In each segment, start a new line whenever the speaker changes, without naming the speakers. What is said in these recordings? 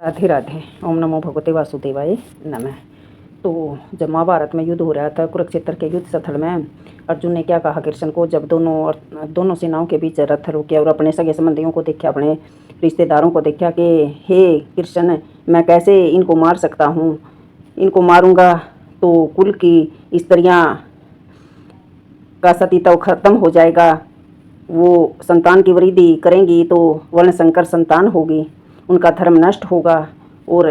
राधे राधे। ओम नमो भगवते वासुदेवाय नमः। तो जब महाभारत में युद्ध हो रहा था, कुरुक्षेत्र के युद्ध स्थल में अर्जुन ने क्या कहा कृष्ण को, जब दोनों सेनाओं के बीच रथ रुके और अपने सगे संबंधियों को देखा, अपने रिश्तेदारों को देखा कि हे कृष्ण, मैं कैसे इनको मार सकता हूँ, इनको मारूंगा तो कुल की स्त्रियाँ का सतीत्व खत्म हो जाएगा, वो संतान की वृद्धि करेंगी तो वर्ण संकर संतान होगी, उनका धर्म नष्ट होगा और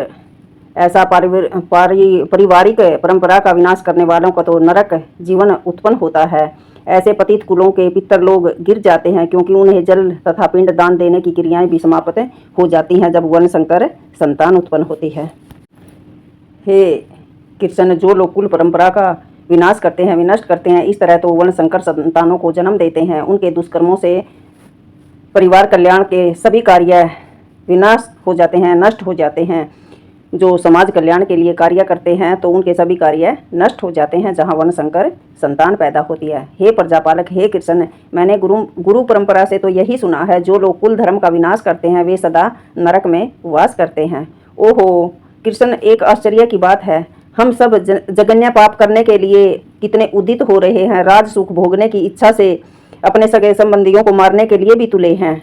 ऐसा पारिवारिक परंपरा का विनाश करने वालों का तो नरक जीवन उत्पन्न होता है। ऐसे पतित कुलों के पितर लोग गिर जाते हैं क्योंकि उन्हें जल तथा पिंड दान देने की क्रियाएं भी समाप्त हो जाती हैं जब वर्ण संकर संतान उत्पन्न होती है। हे कृष्ण, जो लोग कुल परंपरा का विनाश करते हैं, विनष्ट करते हैं, इस तरह तो वर्ण संकर संतानों को जन्म देते हैं, उनके दुष्कर्मों से परिवार कल्याण के सभी कार्य विनाश हो जाते हैं, नष्ट हो जाते हैं। जो समाज कल्याण के लिए कार्य करते हैं तो उनके सभी कार्य नष्ट हो जाते हैं जहाँ वर्ण संकर संतान पैदा होती है। हे प्रजापालक, हे कृष्ण, मैंने गुरु परंपरा से तो यही सुना है, जो लोग कुल धर्म का विनाश करते हैं वे सदा नरक में वास करते हैं। ओहो कृष्ण, एक आश्चर्य की बात है, हम सब जघन्य पाप करने के लिए कितने उदित हो रहे हैं, राज सुख भोगने की इच्छा से अपने सगे संबंधियों को मारने के लिए भी तुले हैं।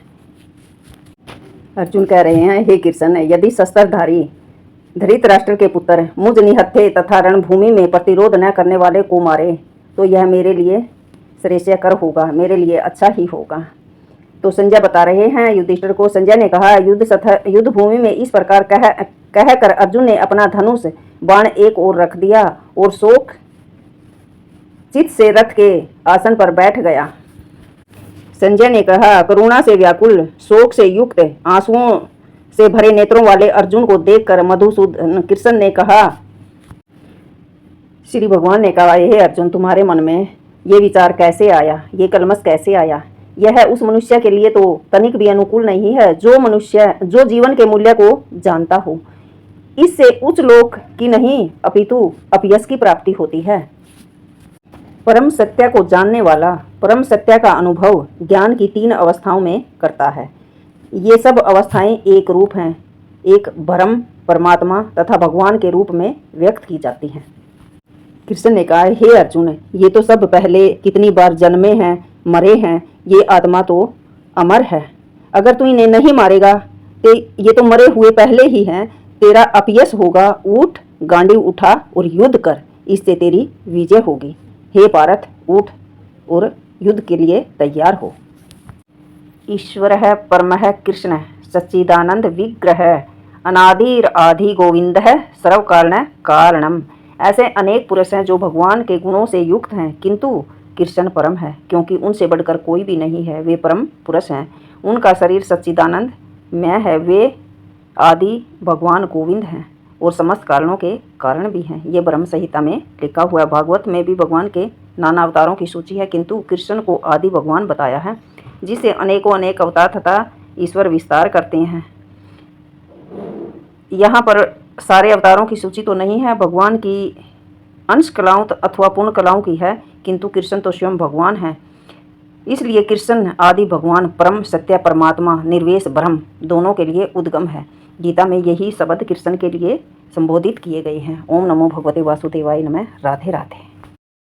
अर्जुन कह रहे हैं, हे कृष्ण, यदि शस्त्रधारी धृतराष्ट्र के पुत्र मुझ निहत्थे तथा रणभूमि में प्रतिरोध न करने वाले को मारे तो यह मेरे लिए श्रेयस्कर होगा, मेरे लिए अच्छा ही होगा। तो संजय बता रहे हैं युधिष्ठिर को। संजय ने कहा, युद्ध भूमि में इस प्रकार कहकर अर्जुन ने अपना धनुष बाण एक ओर रख दिया और शोक चित से रथ के आसन पर बैठ गया। संजय ने कहा, करुणा से व्याकुल, शोक से युक्त, आंसुओं से भरे नेत्रों वाले अर्जुन को देखकर मधुसूदन कृष्ण ने कहा, श्री भगवान ने कहा, हे अर्जुन, तुम्हारे मन में ये विचार कैसे आया, ये कलमश कैसे आया? यह उस मनुष्य के लिए तो तनिक भी अनुकूल नहीं है जो जीवन के मूल्य को जानता हो। इससे उच्च लोक की नहीं अपितु अपयश की प्राप्ति होती है। परम सत्य को जानने वाला परम सत्य का अनुभव ज्ञान की 3 अवस्थाओं में करता है। ये सब अवस्थाएं एक रूप हैं, एक ब्रह्म, परमात्मा तथा भगवान के रूप में व्यक्त की जाती हैं। कृष्ण ने कहा, हे अर्जुन, ये तो सब पहले कितनी बार जन्मे हैं, मरे हैं, ये आत्मा तो अमर है। अगर तू इन्हें नहीं मारेगा तो ये तो मरे हुए पहले ही हैं, तेरा अपयश होगा। उठ, गांडी उठा और युद्ध कर, इससे तेरी विजय होगी। हे पार्थ, उठ और युद्ध के लिए तैयार हो। ईश्वर है परम है कृष्ण, सच्चिदानंद विग्रह, अनादिर आदि गोविंद है, सर्व कारण कारणम। ऐसे अनेक पुरुष हैं जो भगवान के गुणों से युक्त हैं, किंतु कृष्ण परम है क्योंकि उनसे बढ़कर कोई भी नहीं है। वे परम पुरुष हैं, उनका शरीर सच्चिदानंद मैं है, वे आदि भगवान गोविंद हैं और समस्त कारणों के कारण भी हैं। ये ब्रह्म संहिता में लिखा हुआ है। भागवत में भी भगवान के नाना अवतारों की सूची है, किंतु कृष्ण को आदि भगवान बताया है, जिसे अनेकों अनेक अवतार तथा ईश्वर विस्तार करते हैं। यहाँ पर सारे अवतारों की सूची तो नहीं है, भगवान की अंश कलाओं अथवा पूर्ण कलाओं की है, किंतु कृष्ण तो स्वयं भगवान है। इसलिए कृष्ण आदि भगवान परम सत्य परमात्मा निर्वेश ब्रह्म दोनों के लिए उद्गम है। गीता में यही शब्द कृष्ण के लिए संबोधित किए गए हैं। ओम नमो भगवते वासुदेवाय नमः। राधे राधे।